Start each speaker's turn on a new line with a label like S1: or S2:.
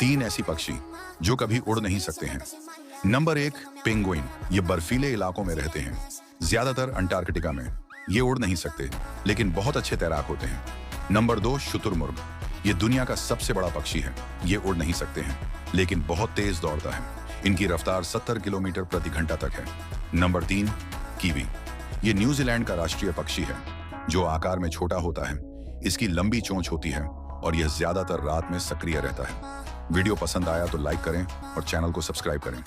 S1: 3 ऐसी पक्षी जो कभी उड़ नहीं सकते हैं। Number 1, penguin. ये बर्फीले इलाकों में रहते हैं, ज्यादातर अंटार्कटिका में। ये उड़ नहीं सकते, लेकिन बहुत अच्छे तैराक होते हैं। नंबर 2, शुतुरमुर्ग। ये दुनिया का सबसे बड़ा पक्षी है। ये उड़ नहीं सकते हैं, लेकिन बहुत तेज दौड़ता है। इनकी रफ्तार 70 किलोमीटर प्रति घंटा तक है। Number 3, kiwi. ये न्यूजीलैंड का राष्ट्रीय पक्षी है, जो आकार में छोटा होता है। इसकी लंबी चोंच होती है और यह ज्यादातर रात में सक्रिय रहता है। वीडियो पसंद आया तो लाइक करें और चैनल को सब्सक्राइब करें।